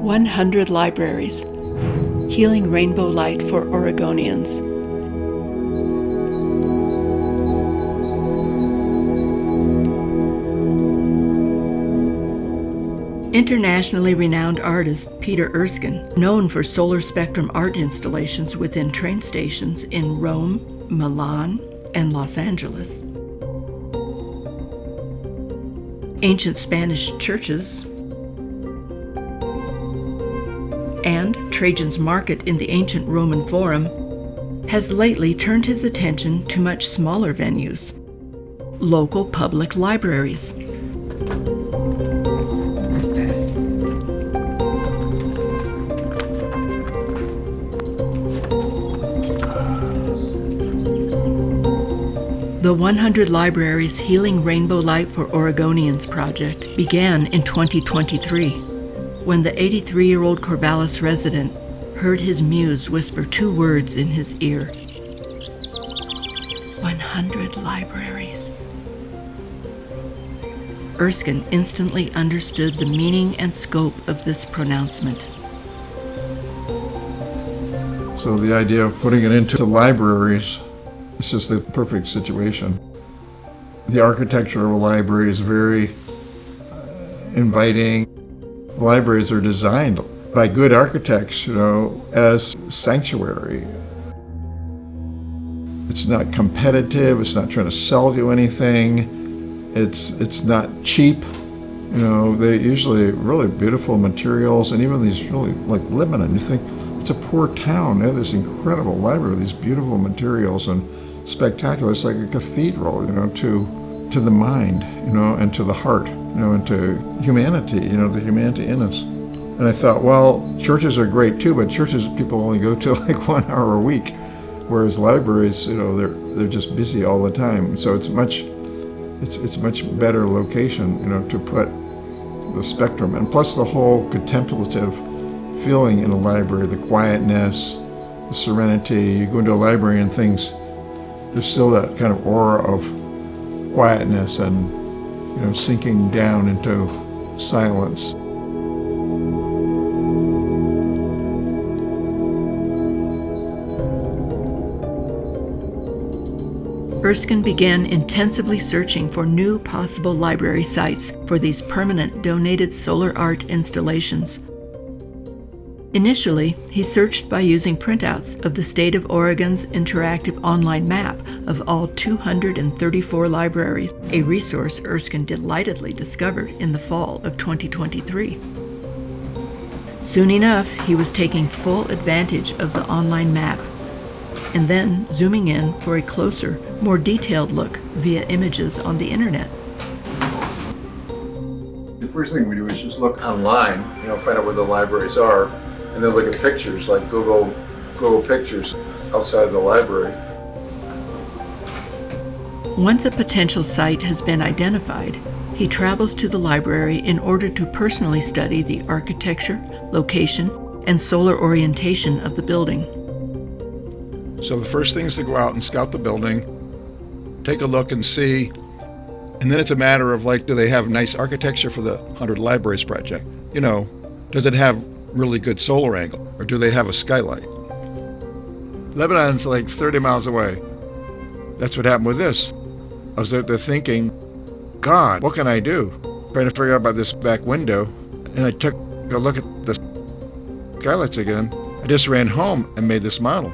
100 libraries, healing rainbow light for Oregonians. Internationally renowned artist Peter Erskine, known for solar spectrum art installations within train stations in Rome, Milan, and Los Angeles. Ancient Spanish churches, and Trajan's market in the ancient Roman Forum, has lately turned his attention to much smaller venues, local public libraries. The 100 Libraries Healing Rainbow Light for Oregonians project began in 2023, when the 83-year-old Corvallis resident heard his muse whisper two words in his ear: 100 libraries. Erskine instantly understood the meaning and scope of this pronouncement. So the idea of putting it into libraries, it's just the perfect situation. The architecture of a library is very inviting. Libraries are designed by good architects, as sanctuary. It's not competitive, it's not trying to sell you anything, it's not cheap. They usually really beautiful materials, and even these really like Lebanon, you think it's a poor town. They have this incredible library with these beautiful materials and spectacular. It's like a cathedral, to the mind, and to the heart, and to humanity, the humanity in us. And I thought, well, churches are great too, but churches people only go to like 1 hour a week, whereas libraries, they're just busy all the time. So it's much better location, to put the spectrum, and plus the whole contemplative feeling in a library, the quietness, the serenity. You go into a library and things, there's still that kind of aura of quietness and, sinking down into silence. Erskine began intensively searching for new possible library sites for these permanent donated solar art installations. Initially, he searched by using printouts of the state of Oregon's interactive online map of all 234 libraries, a resource Erskine delightedly discovered in the fall of 2023. Soon enough, he was taking full advantage of the online map, and then zooming in for a closer, more detailed look via images on the internet. The first thing we do is just look online, find out where the libraries are, and then look at pictures like Google Pictures outside the library. Once a potential site has been identified, he travels to the library in order to personally study the architecture, location, and solar orientation of the building. So the first thing is to go out and scout the building, take a look and see, and then it's a matter of do they have nice architecture for the 100 Libraries project? Does it have really good solar angle, or do they have a skylight? Lebanon's like 30 miles away. That's what happened with this. I was out there thinking, God, what can I do? Trying to figure out about this back window, and I took a look at the skylights again. I just ran home and made this model.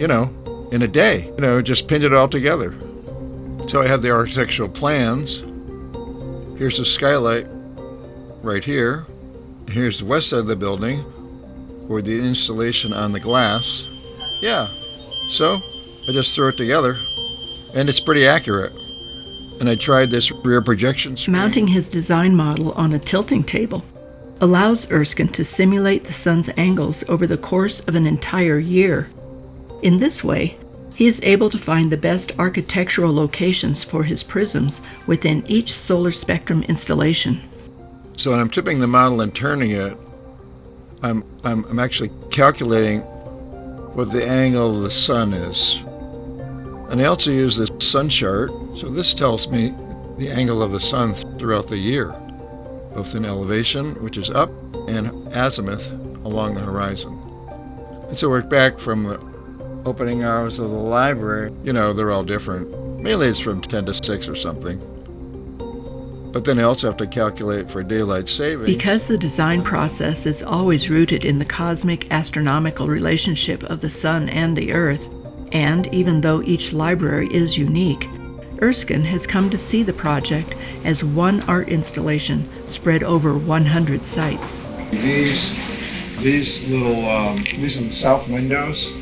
In a day, just pinned it all together. So I have the architectural plans. Here's the skylight right here. Here's the west side of the building for the installation on the glass. Yeah, so I just threw it together, and it's pretty accurate. And I tried this rear projection screen. Mounting his design model on a tilting table allows Erskine to simulate the sun's angles over the course of an entire year. In this way, he is able to find the best architectural locations for his prisms within each solar spectrum installation. So when I'm tipping the model and turning it, I'm actually calculating what the angle of the sun is. And I also use this sun chart, so this tells me the angle of the sun throughout the year. both in elevation, which is up, and azimuth along the horizon. And so we're back from the opening hours of the library. They're all different. Mainly it's from 10 to 6 or something. But then I also have to calculate for daylight savings. Because the design process is always rooted in the cosmic astronomical relationship of the sun and the earth, and even though each library is unique, Erskine has come to see the project as one art installation spread over 100 sites. These little, these are the south windows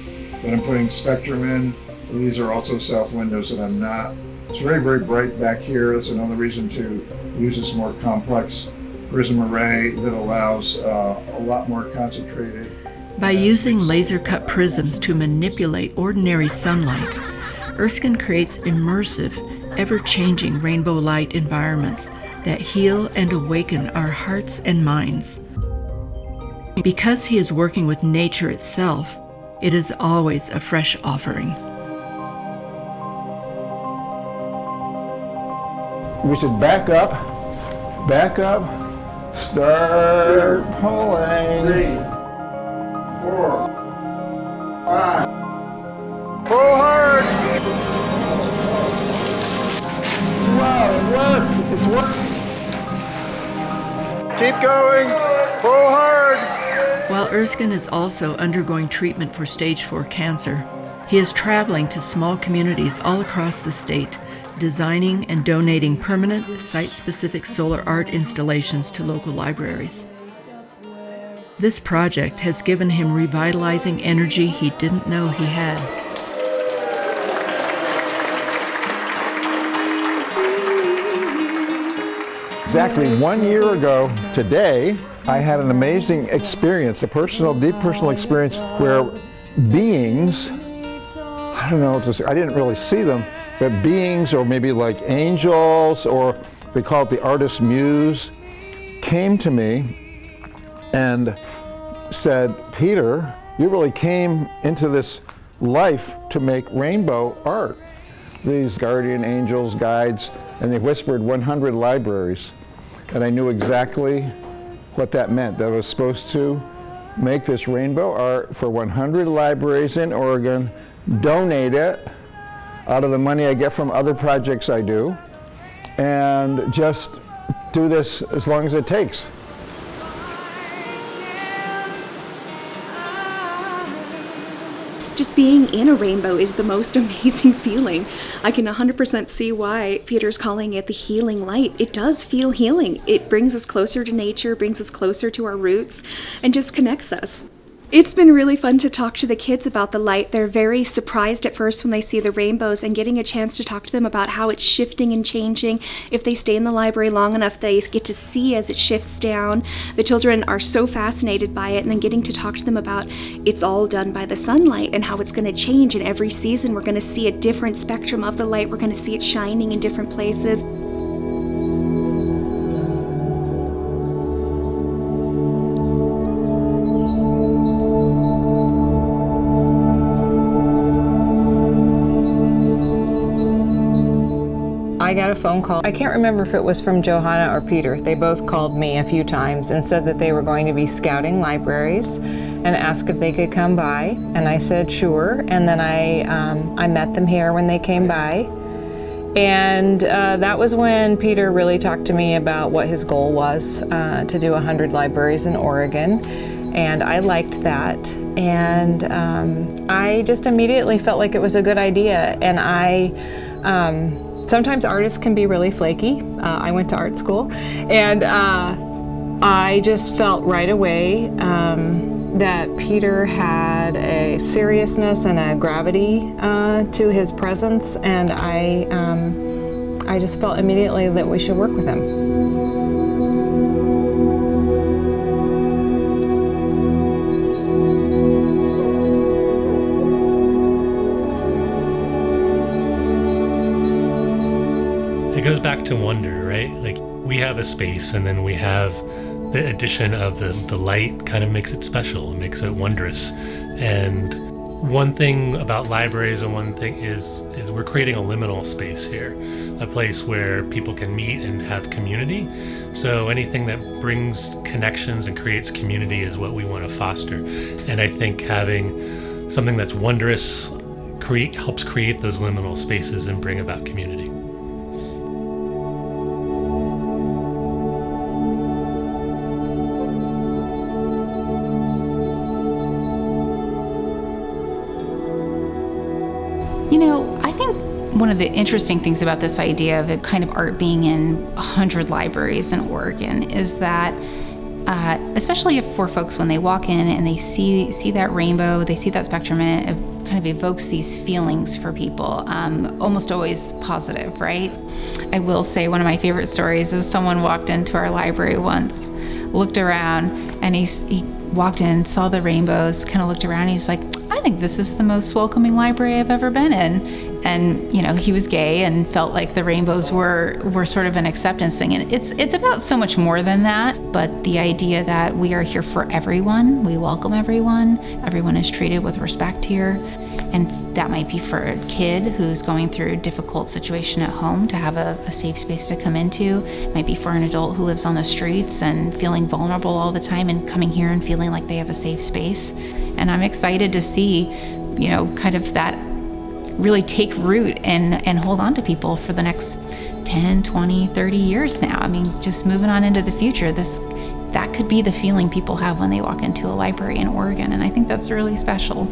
that I'm putting spectrum in. These are also south windows that I'm not. It's very, very bright back here. That's another reason to use this more complex prism array that allows a lot more concentrated. By using laser-cut prisms to manipulate ordinary sunlight, Erskine creates immersive, ever-changing rainbow light environments that heal and awaken our hearts and minds. Because he is working with nature itself, it is always a fresh offering. We should back up, start pulling. 3, 4, 5. Pull hard! Wow, it worked! It's working! Keep going! Pull hard! While Erskine is also undergoing treatment for stage 4 cancer, he is traveling to small communities all across the state, designing and donating permanent, site-specific solar art installations to local libraries. This project has given him revitalizing energy he didn't know he had. Exactly 1 year ago today, I had an amazing experience, deep personal experience where beings, I don't know what to say, I didn't really see them, but beings, or maybe like angels, or they call it the artist's muse, came to me and said, Peter, you really came into this life to make rainbow art. These guardian angels, guides, and they whispered 100 libraries. And I knew exactly what that meant, that I was supposed to make this rainbow art for 100 libraries in Oregon, donate it out of the money I get from other projects I do, and just do this as long as it takes. Just being in a rainbow is the most amazing feeling. I can 100% see why Peter's calling it the healing light. It does feel healing. It brings us closer to nature, brings us closer to our roots, and just connects us. It's been really fun to talk to the kids about the light. They're very surprised at first when they see the rainbows, and getting a chance to talk to them about how it's shifting and changing. If they stay in the library long enough, they get to see as it shifts down. The children are so fascinated by it, and then getting to talk to them about it's all done by the sunlight and how it's going to change. And every season we're going to see a different spectrum of the light. We're going to see it shining in different places. I got a phone call. I can't remember if it was from Johanna or Peter. They both called me a few times and said that they were going to be scouting libraries and asked if they could come by. And I said sure. And then I met them here when they came by. And that was when Peter really talked to me about what his goal was, to do 100 libraries in Oregon. And I liked that. And I just immediately felt like it was a good idea. And sometimes artists can be really flaky. I went to art school, and I just felt right away that Peter had a seriousness and a gravity to his presence, and I just felt immediately that we should work with him. It goes back to wonder, right? Like, we have a space, and then we have the addition of the light kind of makes it special, it makes it wondrous. And one thing about libraries and one thing is we're creating a liminal space here, a place where people can meet and have community. So anything that brings connections and creates community is what we want to foster. And I think having something that's wondrous helps create those liminal spaces and bring about community. You know, I think one of the interesting things about this idea of it kind of art being in 100 libraries in Oregon is that, especially for folks when they walk in and they see that rainbow, they see that spectrum, and it kind of evokes these feelings for people, almost always positive, right? I will say one of my favorite stories is someone walked into our library once, looked around, and he walked in, saw the rainbows, kind of looked around, and he's like, I think this is the most welcoming library I've ever been in. And, you know, he was gay and felt like the rainbows were sort of an acceptance thing. And it's about so much more than that. But the idea that we are here for everyone, we welcome everyone is treated with respect here. And that might be for a kid who's going through a difficult situation at home to have a safe space to come into. It might be for an adult who lives on the streets and feeling vulnerable all the time and coming here and feeling like they have a safe space. And I'm excited to see, you know, kind of that really take root and hold on to people for the next 10, 20, 30 years now. I mean, just moving on into the future, that could be the feeling people have when they walk into a library in Oregon. And I think that's really special.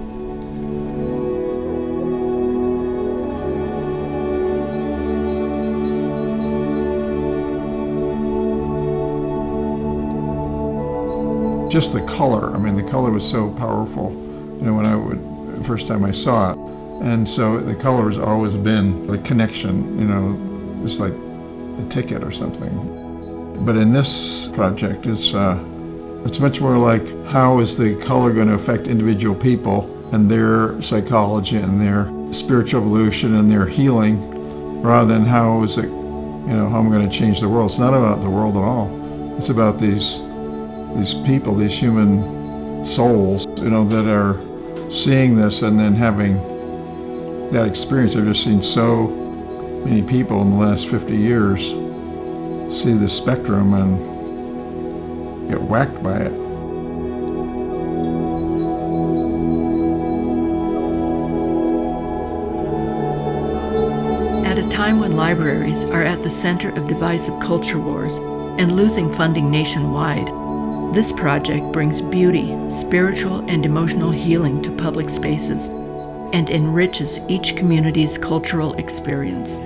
Just the color. I mean, the color was so powerful, you know, the first time I saw it. And so the color has always been a connection, you know, it's like a ticket or something. But in this project, it's much more like how is the color going to affect individual people and their psychology and their spiritual evolution and their healing, rather than how is it, you know, how I'm going to change the world. It's not about the world at all. It's about these people, these human souls, you know, that are seeing this and then having that experience. I've just seen so many people in the last 50 years see the spectrum and get whacked by it. At a time when libraries are at the center of divisive culture wars and losing funding nationwide, this project brings beauty, spiritual and emotional healing to public spaces and enriches each community's cultural experience.